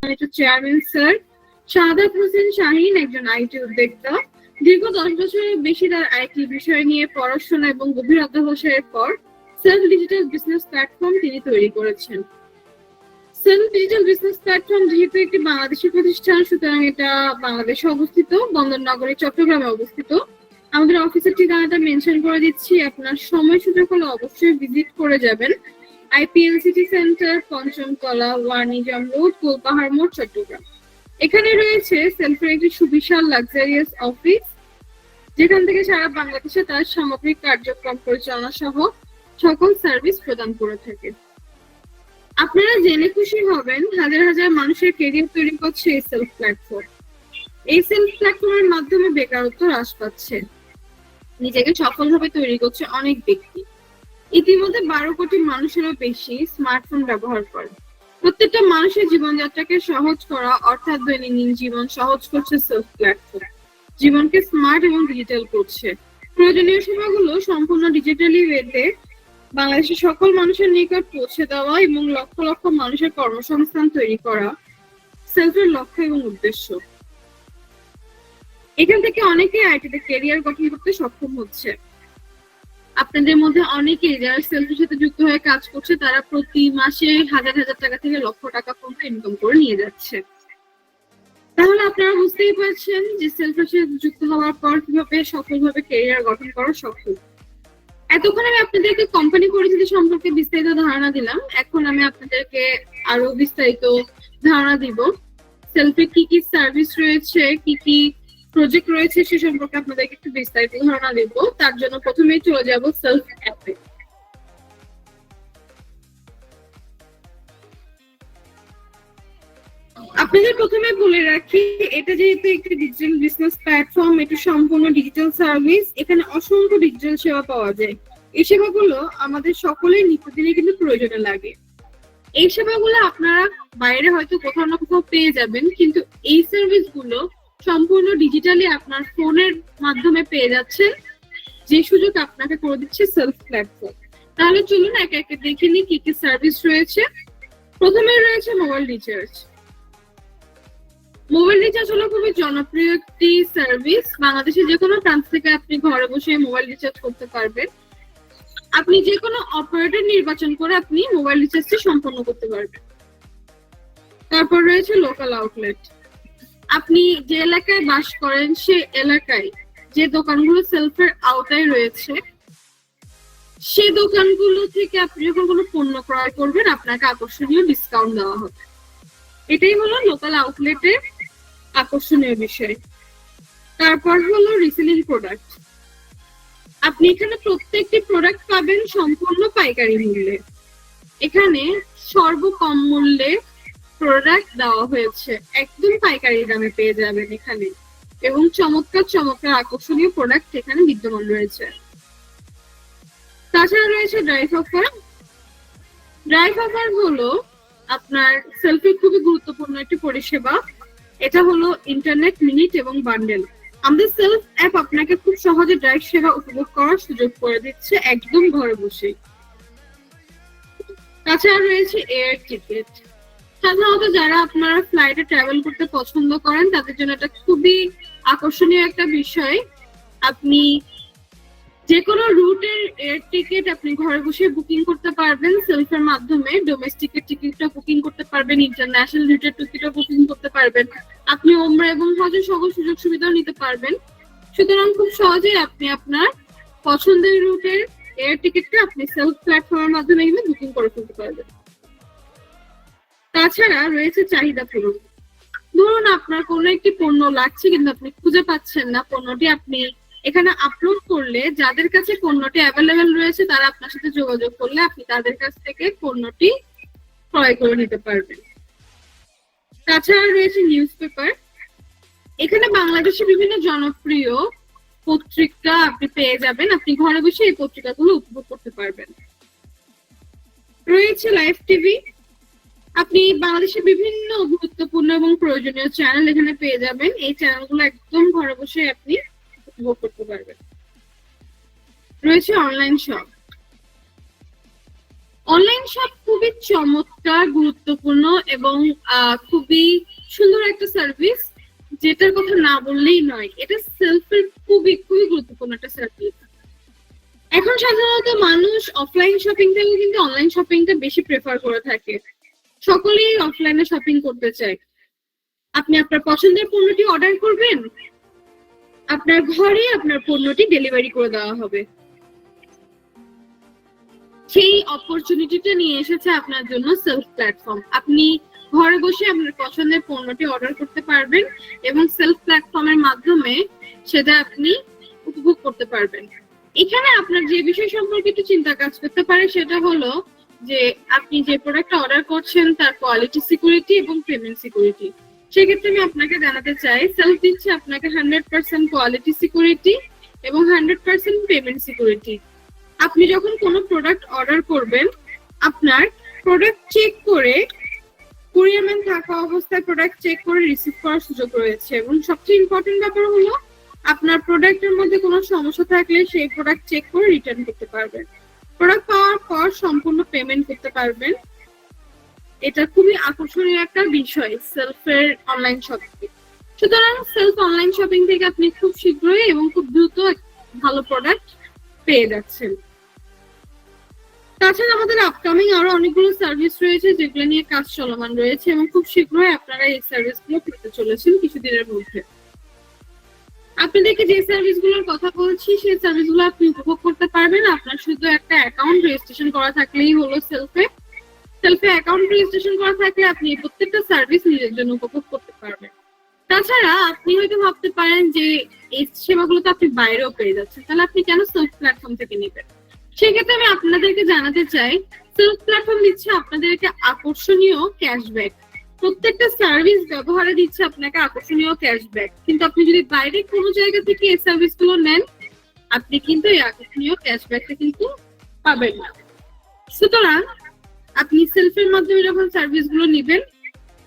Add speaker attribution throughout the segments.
Speaker 1: সম্মানিত chairman sir Shahadat Hossain Shaheen একজন IT উদ্যোক্তা। দীর্ঘ 10 বছরের বেশি তার আইটি বিষয় নিয়ে পড়াশোনা এবং গভীর অধ্যবসায়ের পর সেলফ ডিজিটাল বিজনেস প্ল্যাটফর্ম তিনি তৈরি করেছেন। সেলফ ডিজিটাল বিজনেস প্ল্যাটফর্ম যেহেতু একটি বাংলাদেশি প্রতিষ্ঠান, সুতরাং এটা বাংলাদেশে অবস্থিত, বন্দরনগরী চট্টগ্রামে অবস্থিত। আমাদের অফিসের ঠিকানাটা মেনশন করে দিচ্ছি, আপনার সময় সুযোগ হলে অবশ্যই ভিজিট করে যাবেন। আইপিএল সিটি সেন্টার, পঞ্চমতলা, ওয়ানিজম রোড, গোলপাহাড় মোড়, চট্টগ্রাম। এখানে রয়েছে সেলফের একটি সুবিশাল লাক্সারিয়াস অফিস, যেখান থেকে সারা বাংলাদেশে তার সামগ্রিক কার্যক্রম পরিচালনা সহ সকল সার্ভিস প্রদান করে থাকে। আপনারা জেনে খুশি হবেন, হাজার হাজার মানুষের কেরিয়ার তৈরি করছে এই সেলফ প্ল্যাটফর্ম। এই সেলফ প্ল্যাটফর্মের মাধ্যমে বেকারত্ব হ্রাস পাচ্ছে, নিজেকে সফলভাবে তৈরি করছে অনেক ব্যক্তি। ইতিমধ্যে 12 কোটি মানুষেরও বেশি স্মার্টফোন ব্যবহার করে। প্রত্যেকটা মানুষের জীবনযাত্রাকে সহজ করা অর্থাৎ দৈনন্দিন জীবন সহজ করছে সেলফ প্ল্যাটফর্ম, জীবনকে স্মার্ট এবং ডিজিটাল করছে। প্রয়োজনীয় সেবাগুলো সম্পূর্ণ ডিজিটালি ওয়েতে বাংলাদেশের সকল মানুষের নিকট পৌঁছে দেওয়া এবং লক্ষ লক্ষ মানুষের কর্মসংস্থান তৈরি করা সেলফের লক্ষ্য এবং উদ্দেশ্য। এখান থেকে অনেকে আইটিতে ক্যারিয়ার গঠন করতে সক্ষম হচ্ছে। আপনাদের মধ্যে অনেকেই যারা সেলফের সাথে যুক্ত হয়ে কাজ করছে, তারা প্রতি মাসে হাজার হাজার টাকা থেকে লক্ষ টাকা পর্যন্ত ইনকাম করে নিয়ে যাচ্ছে। তাহলে আপনারা বুঝতেই পারছেন যে সেলফের সাথে যুক্ত হওয়ার পর কিভাবে সফলভাবে ক্যারিয়ার গঠন করা সম্ভব। এতক্ষণ আমি আপনাদেরকে কোম্পানি পরিচিতি সম্পর্কে বিস্তারিত ধারণা দিলাম, এখন আমি আপনাদেরকে আরো বিস্তারিত ধারণা দিব। সেলফে কি কি সার্ভিস রয়েছে, কি কি প্রজেক্ট রয়েছে সে সম্পর্কে আপনাদেরকে একটু বিস্তারিত ধারণা দেব। তার জন্য প্রথমেই চলে যাব সেলফ অ্যাপে। আপনাদের প্রথমে বলে রাখি, এটা যেহেতু একটি ডিজিটাল বিজনেস প্ল্যাটফর্ম, এটা সম্পূর্ণ ডিজিটাল সার্ভিস। এখানে অসংখ্য ডিজিটাল সেবা পাওয়া যায়। এই সেবাগুলো আমাদের সকলের নিত্যদিনে কিন্তু প্রয়োজনে লাগে। এই সেবাগুলো আপনারা বাইরে হয়তো কোথাও না কোথাও পেয়ে যাবেন, কিন্তু এই সার্ভিসগুলো সম্পূর্ণ ডিজিটালি আপনার ফোনের মাধ্যমে পেয়ে যাচ্ছেন, যে সুযোগ আপনাকে করে দিচ্ছে সেলফ প্ল্যাটফর্ম। তাহলে চলুন একে একে দেখে নিই কি কি সার্ভিস রয়েছে। প্রথমে রয়েছে মোবাইল রিচার্জ। মোবাইল রিচার্জ হলো খুবই জনপ্রিয় একটি সার্ভিস। বাংলাদেশে যে কোনো প্রান্ত থেকে আপনি ঘরে বসে মোবাইল রিচার্জ করতে পারবেন। আপনি যে কোনো অপারেটর নির্বাচন করে আপনি মোবাইল রিচার্জটি সম্পন্ন করতে পারবেন। তারপর রয়েছে লোকাল আউটলেট। আপনি যে এলাকায় বাস করেন সে এলাকায় যে দোকানগুলো সেলফের আওতায় রয়েছে, সেই দোকানগুলো থেকে আপনি যখন কোনো পণ্য ক্রয় করবেন আপনাকে আকর্ষণীয় ডিসকাউন্ট দেওয়া হবে। এটাই হলো লোকাল আউটলেটের আকর্ষণীয় বিষয়। তারপর হলো রিসেলিং প্রোডাক্ট। আপনি এখানে প্রত্যেকটি প্রোডাক্ট পাবেন সম্পূর্ণ পাইকারি মূল্যে। এখানে সর্বকম মূল্যে প্রোডাক্ট দেওয়া হয়েছে, একদম পাইকারি দামে পেয়ে যাবেন এখানে, এবং চমৎকার চমৎকার আকর্ষণীয় প্রোডাক্ট এখানে বিদ্যমান রয়েছে। তাছাড়া রয়েছে ড্রাইভ অফার। ড্রাইভ অফার হলো আপনার সেলফি খুবই গুরুত্বপূর্ণ একটি পরিষেবা। এটা হলো ইন্টারনেট, মিনিট এবং বান্ডেল। আমাদের সেলফ অ্যাপ আপনাকে খুব সহজে ড্রাইভ সেবা উপভোগ করার সুযোগ করে দিচ্ছে একদম ঘরে বসে। তাছাড়া রয়েছে এয়ার টিকিট। সাধারণত যারা আপনারা ফ্লাইটে ট্রাভেল করতে পছন্দ করেন তাদের জন্য এটা খুবই আকর্ষণীয় একটা বিষয়। আপনি যে কোনো রুটের এয়ার টিকিট আপনি ঘরে বসে বুকিং করতে পারবেন সেলফের মাধ্যমে। ডোমেস্টিকের টিকিটটা বুকিং করতে পারবেন, ইন্টারন্যাশনাল রুটের টিকিটও বুকিং করতে পারবেন। আপনি ওমরা এবং হজের সকল সুযোগ সুবিধাও নিতে পারবেন। সুতরাং খুব সহজেই আপনি আপনার পছন্দের রুটের এয়ার টিকিটটা আপনি সেলফ প্ল্যাটফর্মের মাধ্যমে বুকিং করে ফেলতে পারবেন। তাছাড়া রয়েছে চাহিদা পূরণ। ধরুন আপনার কোনো একটি পণ্য লাগছে কিন্তু আপনি খুঁজে পাচ্ছেন না, পণ্যটি আপনি এখানে আপলোড করলে যাদের কাছে পণ্যটি অ্যাভেলেবেল রয়েছে তারা আপনার সাথে যোগাযোগ করলে আপনি তাদের কাছ থেকে পণ্যটি ক্রয় করে নিতে পারবেন। তাছাড়া রয়েছে নিউজ পেপার। এখানে বাংলাদেশে বিভিন্ন জনপ্রিয় পত্রিকা আপনি পেয়ে যাবেন, আপনি ঘরে বসে এই পত্রিকাগুলো উপভোগ করতে পারবেন। রয়েছে লাইভ টিভি। আপনি বাংলাদেশের বিভিন্ন গুরুত্বপূর্ণ এবং প্রয়োজনীয় চ্যানেল এখানে পেয়ে যাবেন। এই চ্যানেলগুলো একদম ঘরে বসে আপনি উপভোগ করতে পারবেন। রয়েছে অনলাইন শপ। অনলাইন শপ খুবই চমৎকার, গুরুত্বপূর্ণ এবং খুবই সুন্দর একটা সার্ভিস, যেটার কথা না বললেই নয়। এটা সেলফের খুবই খুবই গুরুত্বপূর্ণ একটা সার্ভিস। এখন সাধারণত মানুষ অফলাইন শপিং থেকে কিন্তু অনলাইন শপিংটা বেশি প্রেফার করে থাকে। সকলেই অফলাইনে শপিং করতে চায়। আপনি আপনার পছন্দের পণ্যটি অর্ডার করবেন, আপনার ঘরে আপনার পণ্যটি ডেলিভারি করে দেওয়া হবে। সেই অপরচুনিটিটা নিয়ে এসেছে আপনার জন্য সেলফ প্ল্যাটফর্ম। আপনি ঘরে বসে আপনার পছন্দের পণ্যটি অর্ডার করতে পারবেন এবং সেলফ প্ল্যাটফর্মের মাধ্যমে সেটা আপনি উপভোগ করতে পারবেন। এখানে আপনার যে বিষয় সম্পর্কে একটু চিন্তা কাজ করতে পারে সেটা হলো যে আপনি যে প্রোডাক্টটা অর্ডার করছেন তার কোয়ালিটি সিকিউরিটি এবং পেমেন্ট সিকিউরিটি। সেক্ষেত্রে আমি আপনাকে জানাতে চাই, সেলফ দিচ্ছে আপনাকে 100% কোয়ালিটি সিকিউরিটি এবং 100% পেমেন্ট সিকিউরিটি। আপনি যখন কোনো প্রোডাক্ট অর্ডার করবেন, আপনার প্রোডাক্ট চেক করে কুরিয়ার ম্যান থাকা অবস্থায় প্রোডাক্ট চেক করে রিসিভ করার সুযোগ রয়েছে। এবং সবচেয়ে ইম্পর্টেন্ট ব্যাপার হলো আপনার প্রোডাক্টের মধ্যে কোনো সমস্যা থাকলে সেই প্রোডাক্ট চেক করে রিটার্ন করতে পারবেন। প্রোডাক্ট পাওয়ার পর সম্পূর্ণ পেমেন্ট করতে পারবেন। এটা খুবই আকর্ষণীয় একটা বিষয় সেলফের অনলাইন শপিং। সুতরাং সেলফ অনলাইন শপিং থেকে আপনি খুব শীঘ্রই এবং খুব দ্রুত ভালো প্রোডাক্ট পেয়ে যাচ্ছেন। তাছাড়া আমাদের আপকামিং আরো অনেকগুলো সার্ভিস রয়েছে যেগুলো নিয়ে কাজ চলমান রয়েছে এবং খুব শীঘ্রই আপনারা এই সার্ভিসগুলো পেতে চলেছেন কিছুদিনের মধ্যে। আপনাদেরকে যে সার্ভিসগুলোর কথা বলছি সেই সার্ভিসগুলো আপনি উপভোগ করতে পারবেন। আপনার শুধু একটা অ্যাকাউন্ট রেজিস্ট্রেশন করা থাকলেই হলো। সেলফে অ্যাকাউন্ট রেজিস্ট্রেশন করা থাকলে আপনি প্রত্যেকটা সার্ভিস নিজের জন্য উপভোগ করতে পারবেন। তাছাড়া আপনি হয়তো ভাবতে পারেন যে এই সেবাগুলো তো আপনি বাইরেও পেয়ে যাচ্ছেন, তাহলে আপনি কেন সেলফ প্ল্যাটফর্ম থেকে নেবেন? সেক্ষেত্রে আমি আপনাদেরকে জানাতে চাই, সেলফ প্ল্যাটফর্ম দিচ্ছে আপনাদেরকে আকর্ষণীয় ক্যাশব্যাক। প্রত্যেকটা সার্ভিস ব্যবহারে দিচ্ছে আপনাকে আকর্ষণীয় ক্যাশব্যাক, কিন্তু আপনি যদি বাইরে কোনো জায়গা থেকে এই সার্ভিসগুলো নেন, আপনি কিন্তু এই আকর্ষণীয় ক্যাশব্যাকটা কিন্তু পাবেন না। সুতরাং আপনি সেলফের মাধ্যমে যখন সার্ভিসগুলো নেবেন,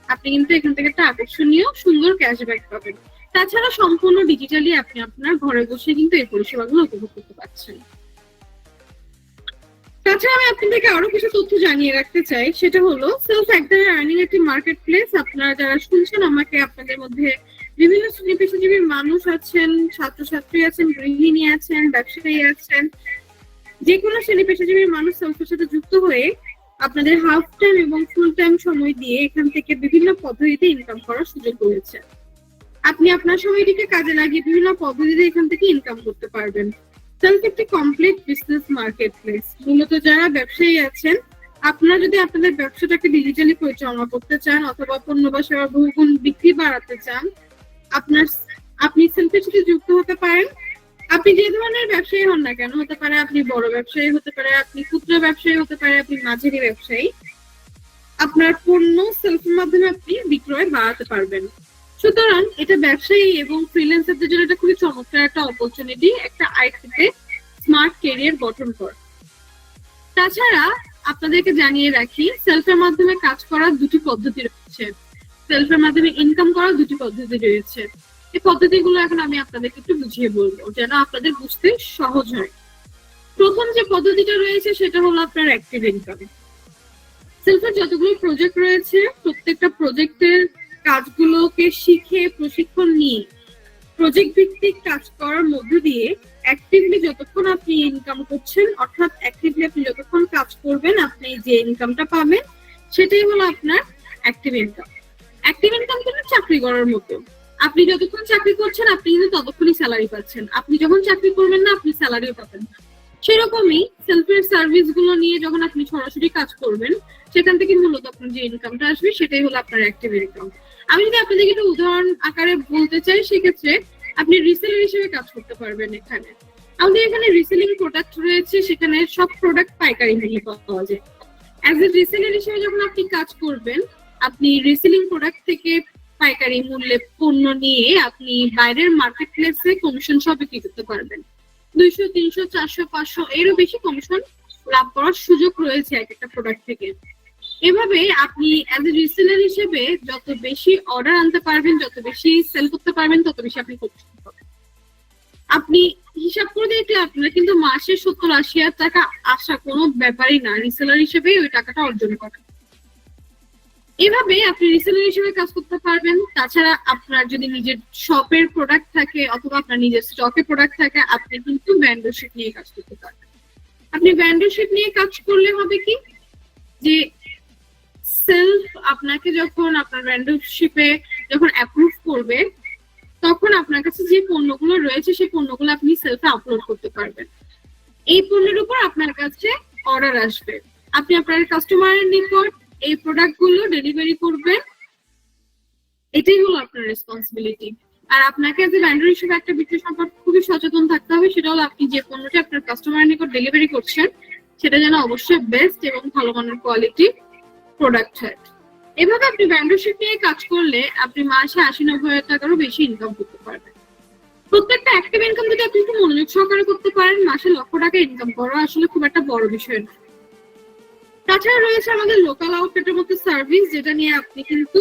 Speaker 1: আপনি কিন্তু এখান থেকে একটা আকর্ষণীয় সুন্দর ক্যাশব্যাক পাবেন। তাছাড়া সম্পূর্ণ ডিজিটালি আপনি আপনার ঘরে বসে কিন্তু এই পরিষেবাগুলো উপভোগ করতে পারছেন। তাছাড়া আমি আপনাদেরকে আরো কিছু তথ্য জানিয়ে রাখতে চাই, সেটা হলো সেলফ এক ধরনের আর্নিং একটি মার্কেট প্লেস। আপনারা যারা শুনছেন আমাকে, আপনাদের মধ্যে বিভিন্ন শ্রেণী পেশাজীবীর মানুষ আছেন, ছাত্রছাত্রী আছেন, গৃহিণী আছেন, ব্যবসায়ী আছেন। যে কোনো শ্রেণী পেশাজীবীর মানুষ সেলফের সাথে যুক্ত হয়ে আপনাদের হাফ টাইম এবং ফুল টাইম সময় দিয়ে এখান থেকে বিভিন্ন পদ্ধতিতে ইনকাম করার সুযোগ রয়েছে। আপনি আপনার সময়টিকে কাজে লাগিয়ে বিভিন্ন পদ্ধতিতে এখান থেকে ইনকাম করতে পারবেন। সেলফ একটি কমপ্লিট বিজনেস মার্কেট প্লেস। মূলত যারা ব্যবসায়ী আছেন, আপনারা যদি আপনাদের ব্যবসাটাকে ডিজিটালি পরিচালনা করতে চান অথবা পণ্য বা সেবার বহুগুণ বিক্রি বাড়াতে চান, আপনি সেলফের সাথে যুক্ত হতে পারেন। আপনি যে ধরনের ব্যবসায়ী হন না কেন, হতে পারে আপনি বড় ব্যবসায়ী, হতে পারে আপনি ক্ষুদ্র ব্যবসায়ী, হতে পারে আপনি মাঝারি ব্যবসায়ী, আপনার পণ্য সেলফের মাধ্যমে আপনি বিক্রয় বাড়াতে পারবেন। সুতরাং এটা ব্যবসায়ী এবং ফ্রিল্যান্সারদের জন্য এটা খুবই চমৎকার একটা অপরচুনিটি, একটা আইটিতে স্মার্ট ক্যারিয়ার গঠন কর। তাছাড়া আপনাদেরকে জানিয়ে রাখি, সেলফের মাধ্যমে কাজ করার দুটি পদ্ধতি রয়েছে, সেলফের মাধ্যমে ইনকাম করার দুটি পদ্ধতি রয়েছে। এই পদ্ধতিগুলো এখন আমি আপনাদেরকে একটু বুঝিয়ে বলবো যেন আপনাদের বুঝতে সহজ হয়। প্রথম যে পদ্ধতিটা রয়েছে সেটা হলো আপনার অ্যাক্টিভ ইনকাম। সেলফের যতগুলো প্রজেক্ট রয়েছে, প্রত্যেকটা প্রজেক্টের কাজগুলোকে শিখে প্রশিক্ষণ নিয়ে প্রজেক্ট ভিত্তিক কাজ করার মধ্য দিয়ে অ্যাক্টিভলি যতক্ষণ আপনি ইনকাম করছেন, অর্থাৎ অ্যাক্টিভলি আপনি যতক্ষণ কাজ করবেন আপনি যে ইনকামটা পাবেন সেটাই হলো আপনার অ্যাক্টিভ ইনকাম। অ্যাক্টিভ ইনকাম কিন্তু চাকরি করার মতো। আপনি যতক্ষণ চাকরি করছেন আপনি কিন্তু ততক্ষণই স্যালারি পাচ্ছেন, আপনি যখন চাকরি করবেন না আপনি স্যালারিও পাবেন না। সেরকমই সেলফের সার্ভিস গুলো নিয়ে যখন আপনি সরাসরি কাজ করবেন, সেখান থেকে মূলত আপনার যে ইনকামটা আসবে সেটাই হলো আপনার অ্যাক্টিভ ইনকাম। আমি যদি আপনাদেরকে একটু উদাহরণ আকারে বলতে চাই, সেক্ষেত্রে আপনি রিসেলার হিসেবে কাজ করতে পারবেন। এখানে আমাদের এখানে রিসেলিং প্রোডাক্ট রয়েছে, সেখানে সব প্রোডাক্ট পাইকারি মূল্যে পাওয়া যায়। অ্যাজ এ রিসেলার হিসেবে যখন আপনি কাজ করবেন, আপনি রিসেলিং প্রোডাক্ট থেকে পাইকারি মূল্যে পণ্য নিয়ে আপনি বাইরের মার্কেট প্লেসে কমিশন সহ বিক্রি করতে পারবেন। 200, 300, 400, 500 এরও বেশি কমিশন লাভ করার সুযোগ রয়েছে এক একটা প্রোডাক্ট থেকে। এভাবে আপনি অ্যাজ এ রিসেলার হিসেবে যত বেশি অর্ডার আনতে পারবেন, যত বেশি সেল করতে পারবেন, তত বেশি আপনি কমিশন পাবেন। আপনি হিসাব করে দেখলে আপনার কিন্তু মাসে 70-80 হাজার টাকা আসা কোনো ব্যাপারই না, রিসেলার হিসেবে ওই টাকাটা অর্জন করা। এভাবে আপনি রিসেলার হিসেবে কাজ করতে পারবেন। তাছাড়া আপনার যদি নিজের শপের প্রোডাক্ট থাকে অথবা আপনার নিজের স্টকে প্রোডাক্ট থাকে, আপনি কিন্তু ভেন্ডরশিপ নিয়ে কাজ করতে পারবেন। আপনি ভেন্ডরশিপ নিয়ে কাজ করলে হবে কি, যে সেলফ আপনাকে যখন আপনার ভেন্ডরশিপে যখন অ্যাপ্রুভ করবে, তখন আপনার কাছে যে পণ্যগুলো রয়েছে সেই পণ্যগুলো আপনি সেলফে আপলোড করতে পারবেন। এই পণ্যের উপর আপনার কাছে অর্ডার আসবে, আপনি আপনার কাস্টমারের নিকট এই প্রোডাক্ট গুলো ডেলিভারি করবেন। এটাই হলো আপনার রেসপন্সিবিলিটি। আর আপনাকে যে ভেন্ডর হিসেবে একটা বিষয় সম্পর্কে খুবই সচেতন থাকতে হবে, সেটা হলো আপনি যে পণ্যটি আপনার কাস্টমারের নিকট ডেলিভারি করছেন সেটা যেন অবশ্যই বেস্ট এবং ভালো মানের কোয়ালিটি প্রোডাক্ট হয়। এভাবে আপনি ভেন্ডরশিপ নিয়ে কাজ করলে আপনি মাসে 80-90 হাজার টাকারও বেশি ইনকাম করতে পারবেন। প্রত্যেকটা অ্যাক্টিভ ইনকাম যদি আপনি একটু মনোযোগ সহকারে করতে পারেন, মাসে লক্ষ টাকা ইনকাম করা আসলে খুব একটা বড় বিষয় না। তাছাড়া রয়েছে আমাদের লোকাল আউটলেটের মধ্যে সার্ভিস, যেটা নিয়ে আপনি কিন্তু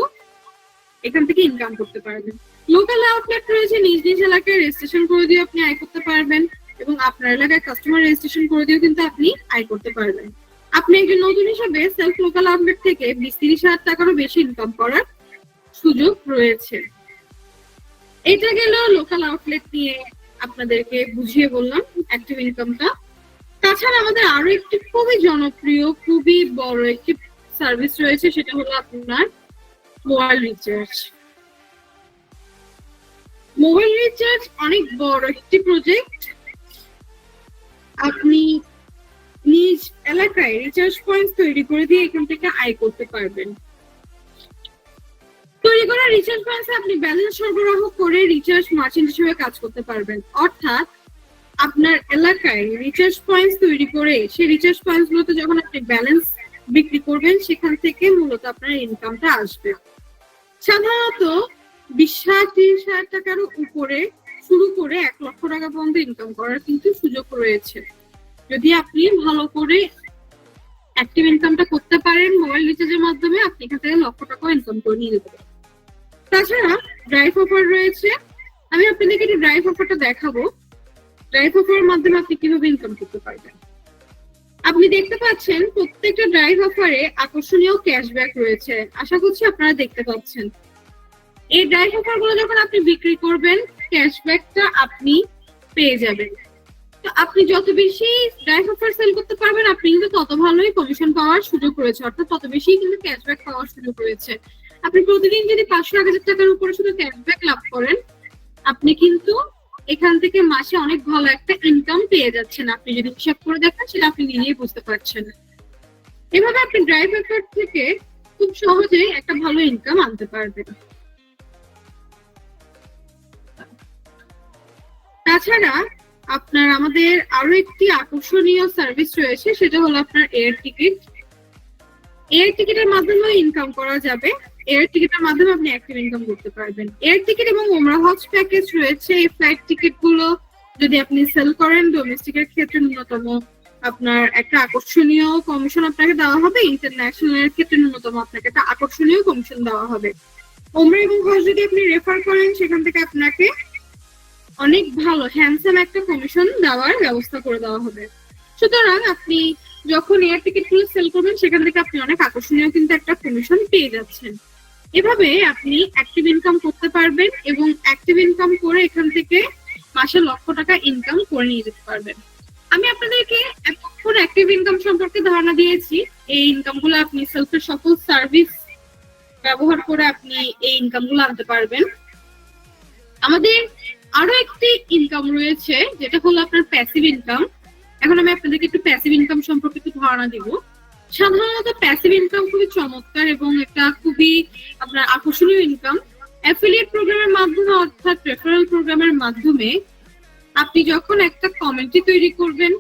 Speaker 1: এখান থেকে ইনকাম করতে পারবেন। লোকাল আউটলেট রয়েছে নিজ নিজ এলাকায় রেজিস্ট্রেশন করে দিয়ে আপনি আয় করতে পারবেন, এবং আপনার এলাকায় কাস্টমার রেজিস্ট্রেশন করে দিয়েও কিন্তু আপনি আয় করতে পারবেন। আপনি একজন নতুন হিসেবে সেলফ লোকাল আউটলেট থেকে 20-30 হাজার টাকারও বেশি ইনকাম করার সুযোগ রয়েছে। এটা গেল লোকাল আউটলেট নিয়ে আপনাদেরকে বুঝিয়ে বললাম অ্যাক্টিভ ইনকামটা। তাছাড়া আমাদের আরো একটি খুবই জনপ্রিয়, খুবই বড় একটি সার্ভিস রয়েছে, সেটা হলো আপনার মোবাইল রিচার্জ। মোবাইল রিচার্জ অনেক বড় একটি প্রজেক্ট। আপনি নিজ এলাকায় রিচার্জ পয়েন্ট তৈরি করে দিয়ে এখান থেকে আয় করতে পারবেন। তৈরি করা রিচার্জ পয়েন্টে আপনি ব্যালেন্স সরবরাহ করে রিচার্জ মার্চেন্ট হিসেবে কাজ করতে পারবেন। অর্থাৎ আপনার এলাকায় রিচার্জ পয়েন্ট তৈরি করে সেই রিচার্জ পয়েন্ট গুলোতে যখন আপনি ব্যালেন্স বিক্রি করবেন, সেখান থেকে মূলত আপনার ইনকামটা আসবে। সাধারণত 20-30 হাজার টাকার উপরে শুরু করে 1 লক্ষ টাকা পর্যন্ত ইনকাম করার কিন্তু সুযোগ রয়েছে, যদি আপনি ভালো করে অ্যাক্টিভ ইনকামটা করতে পারেন। মোবাইল রিচার্জের মাধ্যমে আপনি এখান থেকে লক্ষ টাকা ইনকাম করে নিয়ে যেতে পারেন। তাছাড়া ড্রাইভ অফার রয়েছে, আমি আপনাদেরকে একটু ড্রাইভ অফারটা দেখাবো। ড্রাইভ অফারের মাধ্যমে আপনি কিভাবে ইনকাম করতে পারবেন। আপনি দেখতে পাচ্ছেন প্রত্যেকটা ড্রাইভ অফারে আকর্ষণীয় ক্যাশব্যাক রয়েছে, আশা করছি আপনারা দেখতে পাচ্ছেন। এই ড্রাইভ অফার গুলো যখন আপনি বিক্রি করবেন, ক্যাশব্যাকটা আপনি পেয়ে যাবেন। তো আপনি যত বেশি ড্রাইভ অফার সেল করতে পারবেন, আপনি কিন্তু তত ভালোই কমিশন পাওয়ার সুযোগ রয়েছে, অর্থাৎ তত বেশি কিন্তু ক্যাশব্যাক পাওয়ার সুযোগ রয়েছে। আপনি প্রতিদিন যদি 500-1000 টাকার উপরে শুধু ক্যাশব্যাক লাভ করেন, আপনি কিন্তু এখান থেকে মাসে অনেক ভালো একটা ইনকাম পেয়ে যাচ্ছেন। আপনি যদি হিসাব করে দেখেন, সেটা আপনি নিজেই বুঝতে পারছেন। এভাবে আপনি ড্রাইভ অফার থেকে খুব সহজেই একটা ভালো ইনকাম আনতে পারবেন। তাছাড়া আপনার আমাদের আরো একটি আকর্ষণীয় সার্ভিস রয়েছে, সেটা হলো আপনার এয়ার টিকিট। এয়ার টিকিটের মাধ্যমে ইনকাম করা যাবে। এয়ার টিকিটের মাধ্যমে আপনি অ্যাক্টিভ ইনকাম করতে পারবেন। এয়ার টিকিট এবং ওমরা হজ প্যাকেজ রয়েছে। এই ফ্লাইট টিকিট গুলো যদি আপনি সেল করেন, ডোমেস্টিকের ক্ষেত্রে ন্যূনতম আপনার একটা আকর্ষণীয় কমিশন আপনাকে দেওয়া হবে, ইন্টারন্যাশনাল ক্ষেত্রে ন্যূনতম আপনাকে একটা আকর্ষণীয় কমিশন দেওয়া হবে। ওমরা এবং হজ যদি আপনি রেফার করেন, সেখান থেকে আপনাকে অনেক ভালো হ্যান্ডসাম একটা কমিশন দেওয়ার ব্যবস্থা করে দেওয়া হবে। সুতরাং আপনি যখন এয়ার টিকিট গুলো সেল করবেন, সেখান থেকে আপনি অনেক আকর্ষণীয় কিন্তু একটা কমিশন পেয়ে যাচ্ছেন। এভাবে আপনি অ্যাক্টিভ ইনকাম করতে পারবেন এবং অ্যাক্টিভ ইনকাম করে এখান থেকে মাসে লক্ষ টাকা ইনকাম করে নিয়ে যেতে পারবেন। আমি আপনাদেরকে এতক্ষণ অ্যাক্টিভ ইনকাম সম্পর্কে ধারণা দিয়েছি। এই ইনকাম গুলো আপনি সেলফের সকল সার্ভিস ব্যবহার করে আপনি এই ইনকাম গুলো আনতে পারবেন। আমাদের আরো একটি ইনকাম রয়েছে, যেটা হলো আপনার প্যাসিভ ইনকাম। এখন আমি আপনাদেরকে একটু প্যাসিভ ইনকাম সম্পর্কে একটু ধারণা দিব। সাধারণত প্যাসিভ ইনকাম খুবই চমৎকার এবং একটা খুবই আপনার আকর্ষণীয় ইনকাম। অ্যাফিলিয়েট প্রোগ্রামের মাধ্যমে, অর্থাৎ রেফারেল প্রোগ্রামের মাধ্যমে আপনি যখন একটা কমিউনিটি তৈরি করবেন,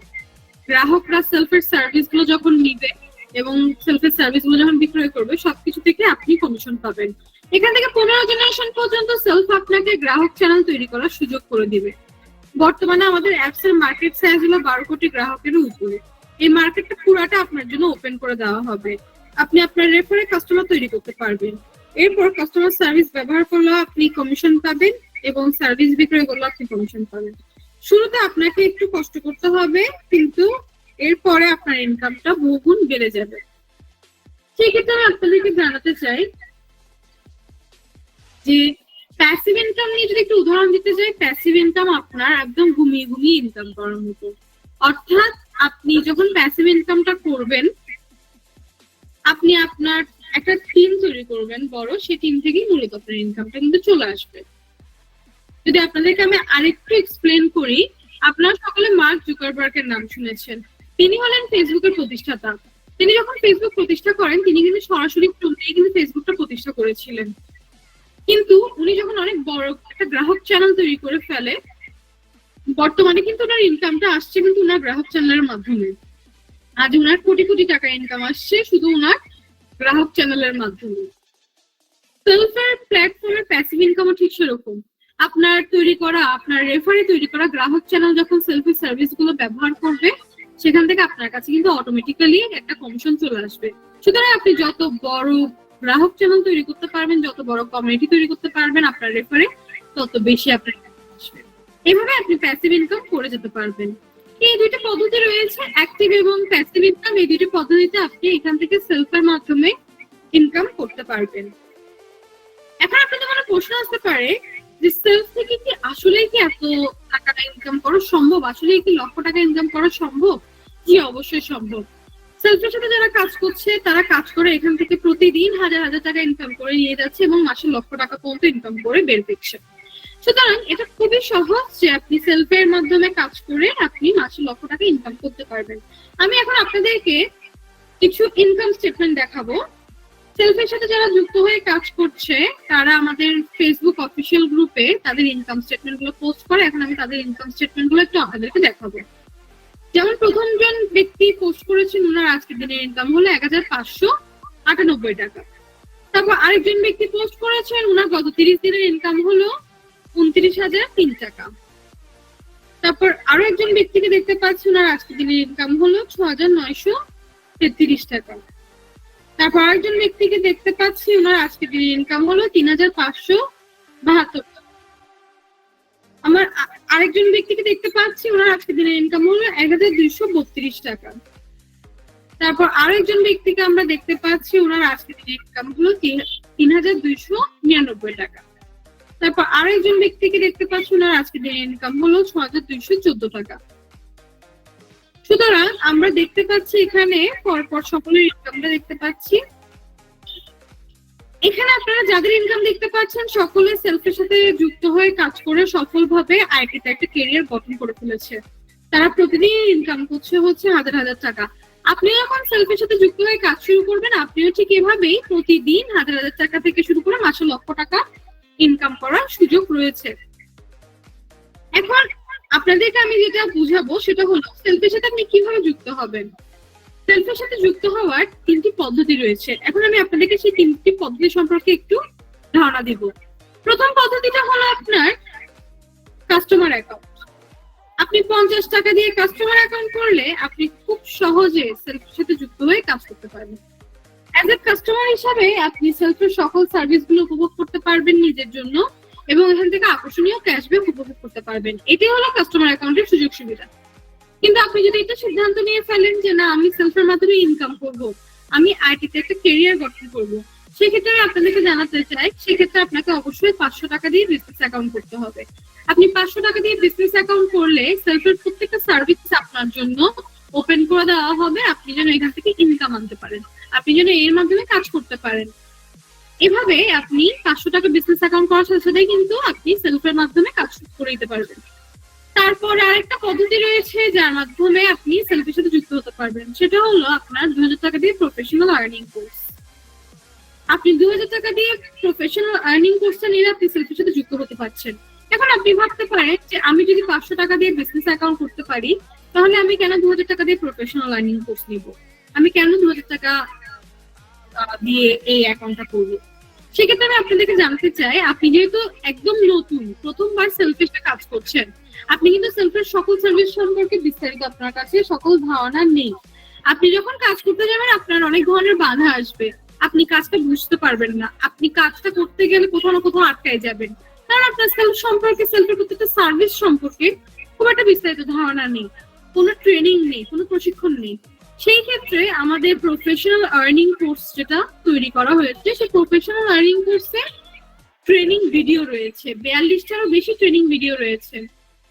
Speaker 1: গ্রাহকরা সেলফের সার্ভিস গুলো যখন নিবে এবং সেলফের সার্ভিস গুলো যখন বিক্রয় করবে, সবকিছু থেকে আপনি কমিশন পাবেন। এখান থেকে 15 জেনারেশন পর্যন্ত সেলফ আপনাকে গ্রাহক চ্যানেল তৈরি করার সুযোগ করে দিবে। বর্তমানে আমাদের অ্যাপস এর মার্কেট সাইজ হলো 12 কোটি গ্রাহকের উপরে। এই মার্কেটটা পুরাটা আপনার জন্য ওপেন করে দেওয়া হবে। আপনি আপনার রেফারে কাস্টমার তৈরি করতে পারবেন। এরপর কাস্টমার সার্ভিস ব্যবহার করলেও আপনি কমিশন পাবেন এবং সার্ভিস বিক্রয় করলেও আপনি কমিশন পাবেন। শুরুতে আপনাকে একটু কষ্ট করতে হবে, কিন্তু এরপরে আপনার ইনকামটা বহুগুণ বেড়ে যাবে। সেক্ষেত্রে আমি আপনাদেরকে জানাতে চাই যে প্যাসিভ ইনকাম নিয়ে যদি একটু উদাহরণ দিতে চাই, প্যাসিভ ইনকাম আপনার একদম ঘুমিয়ে ঘুমিয়ে ইনকাম করার মতো। অর্থাৎ আপনি যখন প্যাসিভ ইনকামটা করবেন, আপনি আপনার একটা টিম তৈরি করবেন বড়, সেই টিম থেকেই মূলত আপনার ইনকামটা কিন্তু চলে আসবে। যদি আপনাদেরকে আমি আরেকটু এক্সপ্লেন করি, আপনারা সকলে মার্ক জুকারবার্গের নাম শুনেছেন। তিনি হলেন ফেসবুকের প্রতিষ্ঠাতা। তিনি যখন ফেসবুক প্রতিষ্ঠা করেন, তিনি কিন্তু সরাসরি কিন্তু ফেসবুকটা প্রতিষ্ঠা করেছিলেন। কিন্তু উনি যখন অনেক বড় একটা গ্রাহক চ্যানেল তৈরি করে ফেলে, বর্তমানে কিন্তু ওনার ইনকামটা আসছে কিন্তু ওনার গ্রাহক চ্যানেলের মাধ্যমে। আজ ওনার কোটি কোটি টাকা ইনকাম আসছে শুধু ওনার গ্রাহক চ্যানেলের মাধ্যমে। সেলফের প্ল্যাটফর্মের প্যাসিভ ইনকামও ঠিক সেরকম। আপনার তৈরি করা, আপনার রেফারে তৈরি করা গ্রাহক চ্যানেল যখন সেলফি সার্ভিস গুলো ব্যবহার করবে, সেখান থেকে আপনার কাছে কিন্তু অটোমেটিক্যালি একটা কমিশন চলে আসবে। সুতরাং আপনি যত বড় গ্রাহক চ্যানেল তৈরি করতে পারবেন, যত বড় কমিউনিটি তৈরি করতে পারবেন আপনার রেফারে, তত বেশি আপনার আসবে। এভাবে আপনি প্যাসিভ ইনকাম করে যেতে পারবেন। এই দুইটা পদ্ধতি রয়েছে, অ্যাক্টিভ এবং প্যাসিভ ইনকাম। এই দুইটা পদ্ধতিতে আপনি এখান থেকে সেলফের মাধ্যমে ইনকাম করতে পারবেন। এখন আপনাদের মনে প্রশ্ন আসতে পারে যে সেলফ থেকে কি আসলেই কি এত টাকা ইনকাম করা সম্ভব? আসলেই কি লক্ষ টাকা ইনকাম করা সম্ভব? জি, অবশ্যই সম্ভব। সেলফের সাথে যারা কাজ করছে, তারা কাজ করে এখান থেকে প্রতিদিন হাজার হাজার টাকা ইনকাম করে নিয়ে যাচ্ছে এবং মাসে লক্ষ টাকা পর্যন্ত ইনকাম করে বের করছে। সুতরাং এটা খুবই সহজ যে আপনি সেলফের মাধ্যমে কাজ করে আপনি মাসে লক্ষ টাকা ইনকাম করতে পারবেন। আমি এখন আপনাদেরকে কিছু ইনকাম স্টেটমেন্ট দেখাবো। সেলফের সাথে যারা যুক্ত হয়ে কাজ করছে, তারা আমাদের ফেসবুক অফিসিয়াল গ্রুপে তাদের ইনকাম স্টেটমেন্ট গুলো পোস্ট করে। এখন আমি তাদের ইনকাম স্টেটমেন্ট গুলো একটু আপনাদেরকে দেখাবো। যেমন প্রথমজন ব্যক্তি পোস্ট করেছেন, ওনার আজকের দিনের ইনকাম হলো 1598 টাকা। তারপর আরেকজন ব্যক্তি পোস্ট করেছেন, ওনার গত 30 দিনের ইনকাম হলো 29,003 টাকা। তারপর আরো একজন ব্যক্তিকে দেখতে পাচ্ছি, ওনার আজকের দিনের ইনকাম হলো 6,933 টাকা। তারপর আরেকজন ব্যক্তিকে দেখতে পাচ্ছি, ওনার আজকের দিনের ইনকাম হলো 3,572 টাকা। আমার আরেকজন ব্যক্তিকে দেখতে পাচ্ছি, ওনার আজকের দিনের ইনকাম হলো 1,232 টাকা। তারপর আরেকজন ব্যক্তিকে আমরা দেখতে পাচ্ছি, ওনার আজকের দিনের ইনকাম হলো 3,299 টাকা। তারপর আরেকজন ব্যক্তিকে দেখতে পাচ্ছি, ওনার আজকের দিনের ইনকাম হলো 6,214 টাকা। সুতরাং আমরা দেখতে পাচ্ছি এখানে পরপর সকলের ইনকামটা দেখতে পাচ্ছি। এখানে আপনারা যাদের ইনকাম দেখতে পাচ্ছেন, সকলে সেলফের সাথে যুক্ত হয়ে কাজ করে সফলভাবে আইটিতে একটা ক্যারিয়ার গঠন করে ফেলেছে। তারা প্রতিদিন ইনকাম করছে হাজার হাজার টাকা। আপনি যখন সেলফের সাথে যুক্ত হয়ে কাজ শুরু করবেন, আপনিও ঠিক এভাবেই প্রতিদিন হাজার হাজার টাকা থেকে শুরু করে মাসে লক্ষ টাকা ইনকাম করার সুযোগ রয়েছে। এখন আপনাদেরকে আমি যেটা বুঝাবো সেটা হলো সেলফের সাথে আপনি কিভাবে যুক্ত হবেন। সেলফের সাথে যুক্ত হওয়ার 3টি পদ্ধতি রয়েছে। এখন আমি আপনাদেরকে সেই 3টি পদ্ধতি সম্পর্কে একটু ধারণা দিব। প্রথম পদ্ধতিটা হলো আপনার কাস্টমার অ্যাকাউন্ট। আপনি 50 টাকা দিয়ে কাস্টমার অ্যাকাউন্ট করলে আপনি খুব সহজে সেলফের সাথে যুক্ত হয়ে কাজ করতে পারবেন। অ্যাজ এ কাস্টমার হিসাবে আপনি সেলফের সকল সার্ভিসগুলো উপভোগ করতে পারবেন নিজের জন্য এবং এখান থেকে আকর্ষণীয় ক্যাশব্যাক উপভোগ করতে পারবেন। এটাই হলো কাস্টমার অ্যাকাউন্টের সুযোগ সুবিধা। কিন্তু আপনি যদি এটা সিদ্ধান্ত নিয়ে ফেলেন যে না, আমি সেলফের মাধ্যমে ইনকাম করব, আমি আইটিতে একটা ক্যারিয়ার গঠন করব, সেক্ষেত্রে আপনাদেরকে জানাতে চাই, সেক্ষেত্রে আপনাকে অবশ্যই 500 টাকা দিয়ে বিজনেস অ্যাকাউন্ট করতে হবে। আপনি 500 টাকা দিয়ে বিজনেস অ্যাকাউন্ট করলে সেলফের প্রত্যেকটা সার্ভিস আপনার জন্য ওপেন করে দেওয়া হবে, আপনি যেন এখান থেকে ইনকাম আনতে পারেন, আপনি যেন এর মাধ্যমে কাজ করতে পারেন। এভাবে আপনি 500 টাকা বিজনেস অ্যাকাউন্ট করার সাথে সাথে কিন্তু আপনি সেলফের মাধ্যমে কাজ করে দিতে পারবেন। তারপরে আরেকটা পদ্ধতি রয়েছে যার মাধ্যমে আপনি সেলফের সাথে যুক্ত হতে পারবেন, সেটা হলো আপনার 2000 টাকা দিয়ে প্রফেশনাল আর্নিং কোর্স। আপনি 2000 টাকা দিয়ে প্রফেশনাল আর্নিং কোর্সটা নিয়ে আপনি সেলফের সাথে যুক্ত হতে পারছেন। এখন আপনি ভাবতে পারেন যে আমি যদি 500 টাকা দিয়ে বিজনেস অ্যাকাউন্ট করতে পারি, তাহলে আমি কেন 2000 টাকা দিয়ে প্রফেশনাল আর্নিং কোর্স নিব? আমি কেন 2000 টাকা দিয়ে এই অ্যাকাউন্টটা করবো? সেক্ষেত্রে আমি আপনাদেরকে জানতে চাই, আপনি যেহেতু একদম নতুন, প্রথমবার সেলফের সাথে কাজ করছেন, আপনি কিন্তু সেলফের সকল সার্ভিস সম্পর্কে বিস্তারিত আপনার কাছে সকল ধারণা নেই। আপনি যখন কাজ করতে যাবেন, আপনার অনেক ধরনের বাধা আসবে, আপনি কাজটা বুঝতে পারবেন না, আপনি কাজটা করতে গেলে কোথাও না কোথাও আটকায় যাবেন, কারণ আপনার সেলফ সম্পর্কে, সেলফের প্রত্যেকটা সার্ভিস সম্পর্কে খুব একটা বিস্তারিত ধারণা নেই, কোনো ট্রেনিং নেই, কোনো প্রশিক্ষণ নেই। সেই ক্ষেত্রে আমাদের প্রফেশনাল আর্নিং কোর্স যেটা তৈরি করা হয়েছে, সেই প্রফেশনাল আর্নিং কোর্সে ট্রেনিং ভিডিও রয়েছে, 42টারও বেশি ট্রেনিং ভিডিও রয়েছে।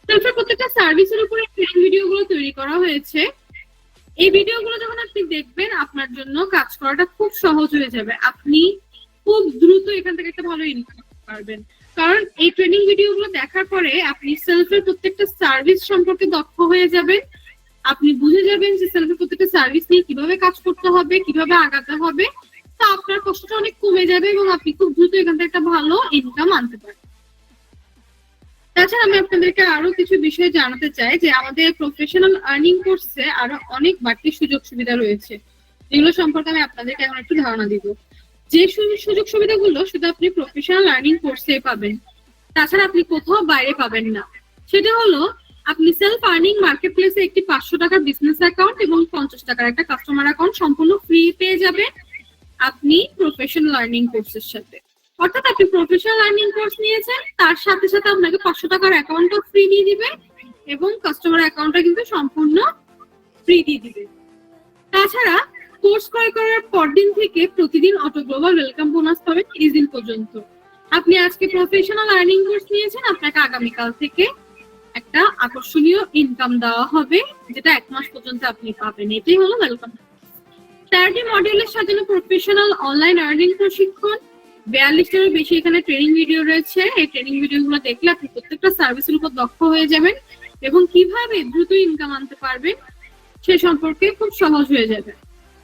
Speaker 1: তারপর প্রত্যেকটা সার্ভিসের উপরে ট্রেনিং ভিডিওগুলো তৈরি করা হয়েছে। এই ভিডিওগুলো যখন আপনি দেখবেন, আপনার জন্য কাজ করাটা খুব সহজ হয়ে যাবে। আপনি খুব দ্রুত এখান থেকে একটা ভালো ইনকাম করতে পারবেন, কারণ এই ট্রেনিং ভিডিওগুলো দেখার পরে আপনি সেলফের প্রত্যেকটা সার্ভিস সম্পর্কে দক্ষ হয়ে যাবেন। আপনি বুঝে যাবেন যে সেলফের প্রত্যেকটা সার্ভিস নিয়ে কিভাবে কাজ করতে হবে, কিভাবে আগাতে হবে। তা আপনার কষ্টটা অনেক কমে যাবে এবং আপনি খুব দ্রুত এখান থেকে একটা ভালো ইনকাম আনতে পারবেন। তাছাড়া আমি আপনাদেরকে আরো কিছু বিষয় জানাতে চাই যে আমাদের প্রফেশনাল আর্নিং কোর্সে আরো অনেক বাড়তি সুযোগ সুবিধা রয়েছে, যেগুলো সম্পর্কে আমি আপনাদেরকে এখন একটু ধারণা দিব। যে সুযোগ সুবিধাগুলো শুধু আপনি প্রফেশনাল আর্নিং কোর্সে পাবেন, তাছাড়া আপনি কোথাও বাইরে পাবেন না। সেটা হলো, আপনি সেলফ আর্নিং মার্কেট প্লেসে একটি 500 টাকার বিজনেস অ্যাকাউন্ট এবং 50 টাকার একটা কাস্টমার অ্যাকাউন্ট সম্পূর্ণ ফ্রি পেয়ে যাবেন আপনি প্রফেশনাল আর্নিং কোর্সের সাথে। অর্থাৎ আপনি প্রফেশনাল আর্নিং কোর্স নিয়েছেন, তার সাথে সাথে আপনাকে 500 টাকার অ্যাকাউন্টও ফ্রি দিয়ে দিবে এবং কাস্টমার অ্যাকাউন্টটা কিন্তু সম্পূর্ণ ফ্রি দিয়ে দিবে। তাছাড়া কোর্স ক্রয় করার পরদিন থেকে প্রতিদিন অটো গ্লোবাল ওয়েলকাম বোনাস পাবেন 30 দিন পর্যন্ত। আপনি আজকে প্রফেশনাল আর্নিং কোর্স নিয়েছেন, আপনাকে আগামীকাল থেকে একটা আকর্ষণীয় ইনকাম দেওয়া হবে, যেটা 1 মাস পর্যন্ত আপনি পাবেন। এটাই হলো ওয়েলকাম। 30 মডেলের সাজানো প্রফেশনাল অনলাইন আর্নিং প্রশিক্ষণ, 42টারও বেশি এখানে ট্রেনিং ভিডিও রয়েছে। এই ট্রেনিং ভিডিওগুলো দেখলে আপনি প্রত্যেকটা সার্ভিসের উপর দক্ষ হয়ে যাবেন এবং কিভাবে দ্রুত ইনকাম আনতে পারবেন সে সম্পর্কে খুব সহজ হয়ে যাবে।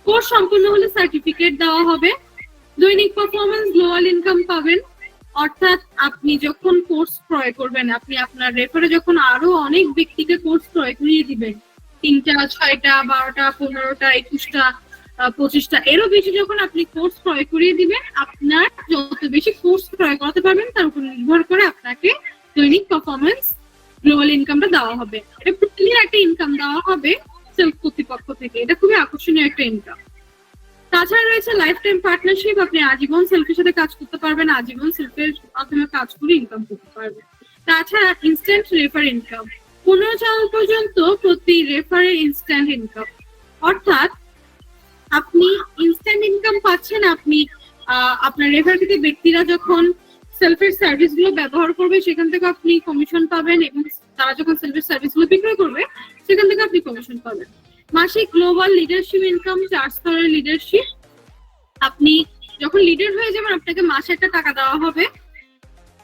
Speaker 1: কোর্স সম্পূর্ণ হলে সার্টিফিকেট দেওয়া হবে, দৈনিক পারফরমেন্স, গ্লোবাল ইনকাম পাবেন। অর্থাৎ আপনি যখন কোর্স ক্রয় করবেন, আপনি আপনার রেফারে যখন আরো অনেক ব্যক্তিকে কোর্স ক্রয় করিয়ে দিবেন, 3টা, 6টা, 12টা, 15টা, 21টা, 25টা এরও বেশি যখন আপনি কোর্স ক্রয় করিয়ে দিবেন, আপনার যত বেশি কোর্স ক্রয় করাতে পারবেন তার উপর নির্ভর করে আপনাকে দৈনিক পারফরমেন্স, গ্লোবাল ইনকামটা দেওয়া হবে। এটা প্রতিদিন একটা ইনকাম দেওয়া হবে সেলফ কর্তৃপক্ষ থেকে। এটা খুবই আকর্ষণীয় একটা ইনকাম। তাছাড়া রয়েছে লাইফ টাইম পার্টনারশিপ, আপনি আজীবন সেলফের সাথে কাজ করতে পারবেন, আজীবন সেলফের মাধ্যমে কাজ করে ইনকাম করতে পারবেন। তাছাড়া ইনস্ট্যান্ট রেফার ইনকাম, 15 চ্যানেল পর্যন্ত প্রতি রেফারে ইনস্ট্যান্ট ইনকাম। অর্থাৎ আপনি ইনস্ট্যান্ট ইনকাম পাচ্ছেন। আপনি আপনার রেফারকৃত ব্যক্তিরা যখন সেলফের সার্ভিস গুলো ব্যবহার করবে সেখান থেকে আপনি কমিশন পাবেন এবং তারা যখন সেলফের সার্ভিস গুলো বিক্রয় করবে সেখান থেকে আপনি কমিশন পাবেন। মাসিক গ্লোবাল লিডারশিপ ইনকাম, 4 স্তরের লিডারশিপ। আপনি যখন লিডার হয়ে যাবেন আপনাকে মাসে একটা টাকা দেওয়া হবে।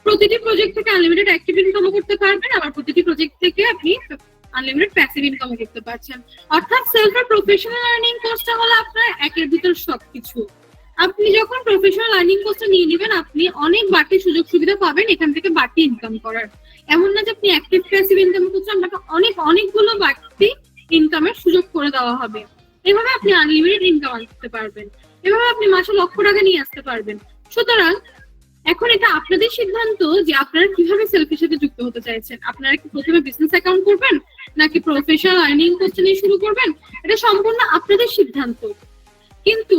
Speaker 1: প্রতিটি প্রজেক্ট থেকে আনলিমিটেড অ্যাক্টিভ ইনকামও করতে পারবেন, আবার প্রতিটি প্রজেক্ট থেকে আপনি আনলিমিটেড প্যাসিভ ইনকামও করতে পারছেন। অর্থাৎ সেলফের প্রফেশনাল আর্নিং কোর্সটা হলো আপনার একের ভিতর সবকিছু। আপনি যখন প্রফেশনাল আর্নিং কোর্সটা নিয়ে নেবেন, আপনি অনেক বাড়তি সুযোগ সুবিধা পাবেন এখান থেকে বাড়তি ইনকাম করার। এমন না যে আপনি অ্যাক্টিভ প্যাসিভ ইনকাম করছেন, আপনাকে অনেকগুলো বাড়তি ইনকামের সুযোগ করে দেওয়া হবে। এভাবে আপনি আনলিমিটেড ইনকাম আনতে পারবেন, এভাবে আপনি মাসে লক্ষ টাকা নিয়ে আসতে পারবেন। সুতরাং এখন এটা আপনাদের সিদ্ধান্ত যে আপনারা কিভাবে সেলফের সাথে যুক্ত হতে চাইছেন। আপনারা কি প্রথমে বিজনেস অ্যাকাউন্ট করবেন নাকি প্রফেশনাল আর্নিং কোর্স নিয়ে শুরু করবেন, এটা সম্পূর্ণ আপনাদের সিদ্ধান্ত। কিন্তু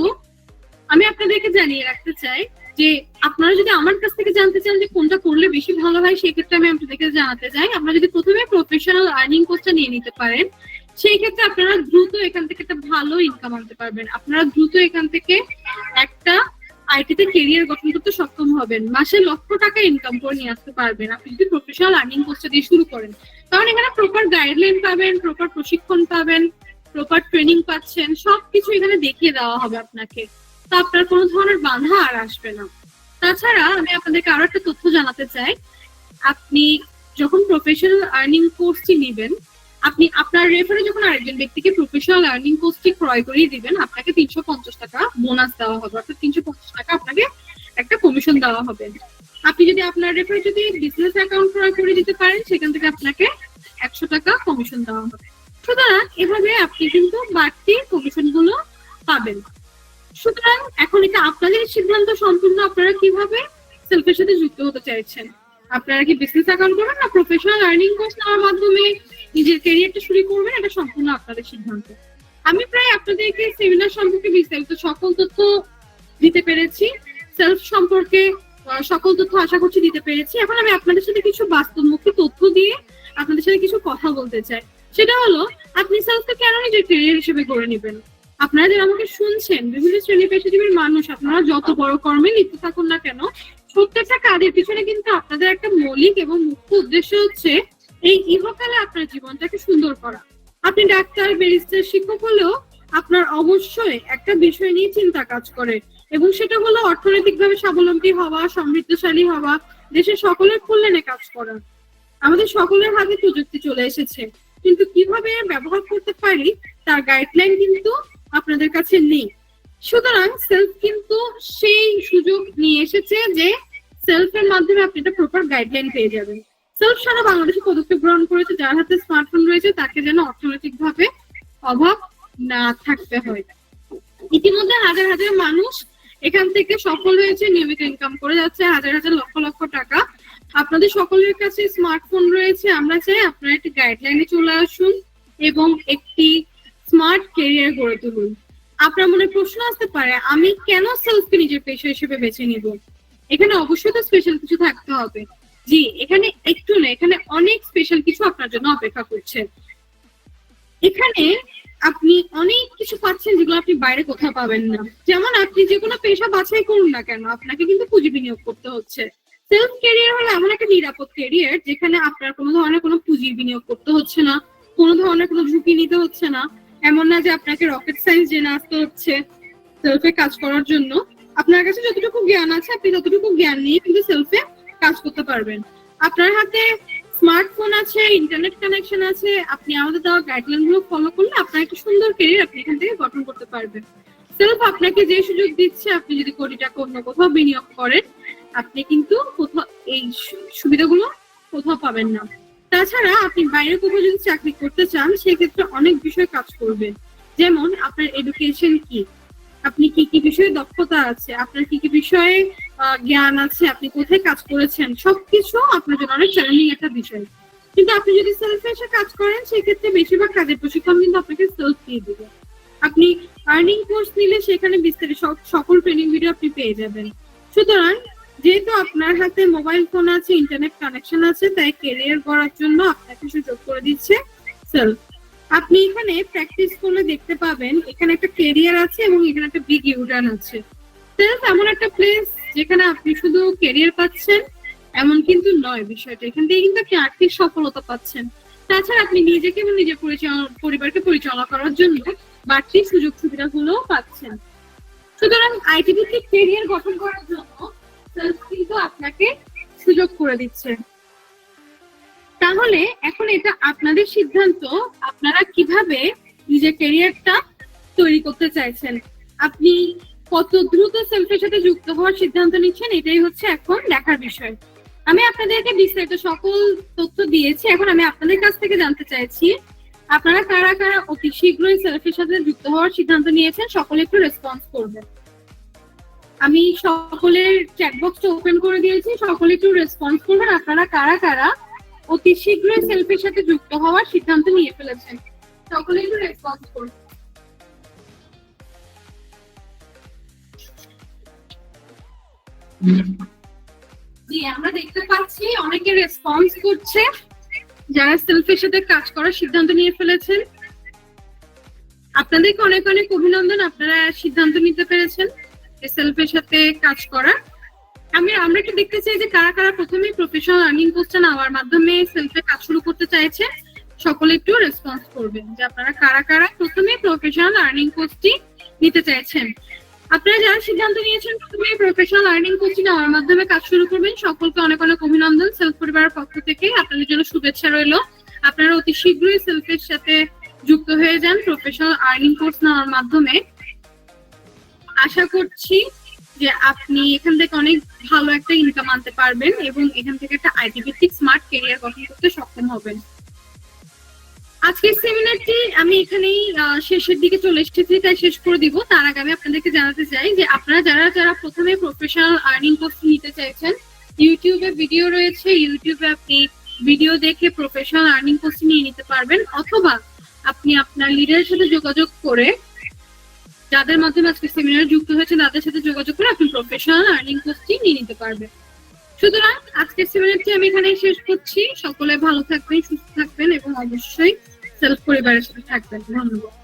Speaker 1: আমি আপনাদেরকে জানিয়ে রাখতে চাই যে আপনারা যদি আমার কাছ থেকে জানতে চান যে কোনটা করলে বেশি ভালো হয়, সেক্ষেত্রে আমি আপনাদেরকে জানাতে চাই আপনারা যদি প্রথমে প্রফেশনাল আর্নিং কোর্সটা নিয়ে নিতে পারেন, সেই ক্ষেত্রে আপনারা দ্রুত এখান থেকে একটা ভালো ইনকাম আনতে পারবেন। আপনারা দ্রুত এখান থেকে একটা আইটিতে ক্যারিয়ার গঠন করতে সক্ষম হবেন, মাসে লক্ষ টাকা ইনকাম করে নিয়ে আসতে পারবেন আপনি যদি প্রফেশনাল আর্নিং কোর্সটা দিয়ে শুরু করেন। কারণ এখানে প্রপার গাইডলাইন পাবেন, প্রপার প্রশিক্ষণ পাবেন, প্রপার ট্রেনিং পাচ্ছেন, সবকিছু এখানে দেখিয়ে দেওয়া হবে আপনাকে। তো আপনার কোনো ধরনের বাধা আর আসবে না। তাছাড়া আমি আপনাদেরকে আরো একটা তথ্য জানাতে চাই, আপনি যখন প্রফেশনাল আর্নিং কোর্সটি নেবেন, আপনি আপনার রেফারে যখন আরেকজন ব্যক্তিকে প্রফেশনাল আর্নিং কোর্সটি ক্রয় করিয়ে দিবেন, আপনাকে 350 টাকা বোনাস দেওয়া হবে। অর্থাৎ 350 টাকা আপনাকে একটা কমিশন দেওয়া হবে। আপনি যদি আপনার রেফারে যদি বিজনেস অ্যাকাউন্ট ক্রয় করে দিতে পারেন, সেখান থেকে আপনাকে 100 টাকা কমিশন দেওয়া হবে। সুতরাং এভাবে আপনি কিন্তু বাড়তি কমিশন গুলো পাবেন। সুতরাং এখন এটা আপনাদের সিদ্ধান্ত সম্পূর্ণ, আপনারা কিভাবে সেলফের সাথে যুক্ত হতে চাইছেন। আপনারা কি বিজনেস অ্যাকাউন্ট করবেন না প্রফেশনাল আর্নিং কোর্স নেওয়ার মাধ্যমে নিজের ক্যারিয়ারটা শুরু করবেন, এটা সম্পূর্ণ আপনাদের সিদ্ধান্ত। আমি প্রায় আপনাদেরকে সেমিনার সম্পর্কে বিস্তারিত সকল তথ্য দিতে পেরেছি, সেলফ সম্পর্কে সকল তথ্য আশা করছি দিতে পেরেছি। এখন আমি আপনাদের সাথে কিছু বাস্তবমুখী তথ্য দিয়ে আপনাদের সাথে কিছু কথা বলতে চাই। সেটা হলো, আপনি সেলফকে কেন নিজের ক্যারিয়ার হিসেবে গড়ে নেবেন? আপনারা যারা আমাকে শুনছেন, বিভিন্ন শ্রেণী পেশাজীবীর মানুষ, আপনারা যত বড় কর্মে লিপ্ত থাকুন না কেন, প্রত্যেকটা কাজের পিছনে কিন্তু আপনাদের একটা মৌলিক এবং মুখ্য উদ্দেশ্য হচ্ছে এই ইহকালে আপনার জীবনটাকে সুন্দর করা। আপনি ডাক্তার, ব্যারিস্টার, শিক্ষক হলেও আপনার অবশ্যই একটা বিষয় নিয়ে চিন্তা কাজ করে, এবং সেটা হলো অর্থনৈতিকভাবে স্বাবলম্বী হওয়া, সমৃদ্ধশালী হওয়া, দেশের সকলের কল্যাণে কাজ করা। আমাদের সকলের হাতে প্রযুক্তি চলে এসেছে, কিন্তু কিভাবে ব্যবহার করতে পারি তার গাইডলাইন কিন্তু আপনাদের কাছে নেই। সুতরাং সেলফ কিন্তু সেই সুযোগ নিয়ে এসেছে যে সেলফের মাধ্যমে আপনি একটা প্রপার গাইডলাইন পেয়ে যাবেন। সেলফ সারা বাংলাদেশে পদক্ষেপ গ্রহণ করেছে, যার হাতে স্মার্টফোন রয়েছে তাকে যেন অর্থনৈতিকভাবে অভাব না থাকতে হয়। ইতিমধ্যে হাজার হাজার মানুষ এখান থেকে সফল হয়েছে, নিয়মিত ইনকাম করে যাচ্ছে হাজার হাজার লক্ষ লক্ষ টাকা। আপনাদের সকলের কাছে স্মার্টফোন রয়েছে, আমরা চাই আপনারা একটি গাইডলাইনে চলে আসুন এবং একটি স্মার্ট ক্যারিয়ার গড়ে তুলুন। আপনার মনে প্রশ্ন আসতে পারে, আমি কেন সেলফকে নিজের পেশা হিসেবে বেছে নিব? এখানে অবশ্যই তো স্পেশাল কিছু থাকতে হবে। জি, এখানে একটু না, এখানে অনেক স্পেশাল কিছু আপনার জন্য অপেক্ষা করছে। এখানে আপনি অনেক কিছু পাচ্ছেন যেগুলো আপনি বাইরে কোথাও পাবেন না। যেমন আপনি যে কোনো পেশা বাছাই করুন না কেন, আপনাকে কিন্তু পুঁজি বিনিয়োগ করতে হচ্ছে। সেলফ ক্যারিয়ার হলো এমন একটা নিরাপদ ক্যারিয়ার যেখানে আপনার কোনো ধরনের কোনো পুঁজির বিনিয়োগ করতে হচ্ছে না, কোনো ধরনের কোনো ঝুঁকি নিতে হচ্ছে না। এমন না যে আপনাকে রকেট সায়েন্স জেনে আসতে হচ্ছে সেলফে কাজ করার জন্য। আপনার কাছে যতটুকু জ্ঞান আছে আপনি ততটুকু জ্ঞান নিয়ে কিন্তু সেলফে কাজ করতে পারবেন। আপনার হাতে স্মার্টফোন আছে, ইন্টারনেট কানেকশন আছে, আপনি আমাদের দেওয়া গাইডলাইন গুলো ফলো করলে আপনার একটা সুন্দর ক্যারিয়ার আপনি এখান থেকে গঠন করতে পারবেন। সেলফ আপনাকে যে সুযোগ দিচ্ছে, আপনি যদি কোটি টাকা অন্য কোথাও বিনিয়োগ করেন, আপনি কিন্তু কোথাও এই সুবিধাগুলো কোথাও পাবেন না। তাছাড়া আপনি বাইরে কোথাও যদি চাকরি করতে চান, সেক্ষেত্রে অনেক বিষয় কাজ করবে। যেমন আপনার এডুকেশন কি, আপনি কি কি বিষয়ে দক্ষতা আছে, আপনার কি কি বিষয়ে জ্ঞান আছে, আপনি কোথায় কাজ করেছেন, সবকিছু আপনার জন্য অনেক চ্যালেঞ্জিং একটা বিষয়। কিন্তু আপনি যদি সেলফে এসে কাজ করেন, সেক্ষেত্রে বেশিরভাগ কাজের প্রশিক্ষণ কিন্তু আপনাকে সেলফ দিয়ে দিবে। আপনি আর্নিং কোর্স নিলে সেখানে বিস্তারিত সকল ট্রেনিং ভিডিও আপনি পেয়ে যাবেন। সুতরাং যেহেতু আপনার হাতে মোবাইল ফোন আছে, ইন্টারনেট কানেকশন আছে, তাই ক্যারিয়ার গড়ার জন্য আপনাকে সুযোগ করে দিচ্ছে সেলফ। আপনি এখানে প্র্যাকটিস করলে দেখতে পাবেন এখানে একটা ক্যারিয়ার আছে এবং এখানে একটা বিগ ইউটার্ন আছে। সেলফ এমন একটা প্লেস যেখানে আপনি শুধু ক্যারিয়ার পাচ্ছেন এমন কিন্তু নয় বিষয়টা, এখান থেকে কিন্তু আপনি আর্থিক সফলতা পাচ্ছেন। তাছাড়া আপনি নিজেকে এবং নিজের পরিবারকে পরিচালনা করার জন্য বাড়তি সুযোগ সুবিধাগুলো পাচ্ছেন। সুতরাং আইটি ভিত্তিক ক্যারিয়ার গঠন করার জন্য সেলফ কিন্তু আপনাকে সুযোগ করে দিচ্ছে। তাহলে এখন এটা আপনাদের সিদ্ধান্ত, আপনারা কিভাবে নিজের ক্যারিয়ারটা তৈরি করতে চাইছেন, আপনি কত দ্রুত সেলফের সাথে যুক্ত হওয়ার সিদ্ধান্ত নিচ্ছেন, এটাই হচ্ছে এখন দেখার বিষয়। আমি আপনাদেরকে বিস্তারিত সকল তথ্য দিয়েছি, এখন আমি আপনাদের কাছ থেকে জানতে চাইছি আপনারা কারা কারা অতি শীঘ্রই সেলফের সাথে যুক্ত হওয়ার সিদ্ধান্ত নিয়েছেন, সকলে একটু রেসপন্স করবেন। আমি সকলের চ্যাট বক্সটা ওপেন করে দিয়েছি, সকলে একটু রেসপন্স করবেন আপনারা কারা কারা অতি শীঘ্রই সেলফের সাথে যুক্ত হওয়ার সিদ্ধান্ত নিয়ে ফেলেছেন। সকলে একটু রেসপন্স করুন। জি, আমরা দেখতে পাচ্ছি অনেকে রেসপন্স করছে যারা সেলফের সাথে কাজ করার সিদ্ধান্ত নিয়ে ফেলেছেন। আপনাদেরকে অনেক অনেক অভিনন্দন, আপনারা সিদ্ধান্ত নিতে পেরেছেন সেলফের সাথে কাজ করার। আমরা একটু দেখতে চাই যে কারা কারা প্রথমে প্রফেশনাল আর্নিং কোর্সটা নেওয়ার মাধ্যমে সেলফে কাজ শুরু করতে চাইছে। সকলে একটু রেসপন্স করবেন যে আপনারা কারা কারা প্রথমে প্রফেশনাল আর্নিং কোর্সটি নিতে চাইছেন। আপনারা যারা সিদ্ধান্ত নিয়েছেন প্রথমে প্রফেশনাল আর্নিং কোর্সটি নেওয়ার মাধ্যমে কাজ শুরু করবেন, সকলকে অনেক অনেক অভিনন্দন। সেলফ পরিবারের পক্ষ থেকে আপনাদের জন্য শুভেচ্ছা রইল। আপনারা অতি শীঘ্রই সেলফের সাথে যুক্ত হয়ে যান প্রফেশনাল আর্নিং কোর্স নেওয়ার মাধ্যমে। আশা করছি যে আপনি এখান থেকে অনেক ভালো একটা ইনকাম আনতে পারবেন এবং এখান থেকে একটা আইটি ভিত্তিক স্মার্ট ক্যারিয়ার গঠন করতে সক্ষম হবেন। আজকের সেমিনারটি আমি এখানেই শেষের দিকে চলে এসেছি, তাই শেষ করে দিব। তার আগে আমি আপনাদেরকে জানাতে চাই যে আপনারা যারা যারা প্রথমে প্রফেশনাল আর্নিং কোর্স নিতে চাইছেন, ইউটিউবে ভিডিও রয়েছে, ইউটিউবে আপনি ভিডিও দেখে প্রফেশনাল আর্নিং কোর্স নিয়ে নিতে পারবেন, অথবা আপনি আপনার লিডারের সাথে যোগাযোগ করে, যাদের মাধ্যমে আজকে সেমিনারে যুক্ত হয়েছে তাদের সাথে যোগাযোগ করে আপনি প্রফেশনাল আর্নিং কোর্সটি নিয়ে নিতে পারবেন। সুতরাং আজকের সেমিনারটি আমি এখানেই শেষ করছি। সকলে ভালো থাকবেন, সুস্থ থাকবেন এবং অবশ্যই সেলফ পরিবারের সাথে থাকবেন। ধন্যবাদ।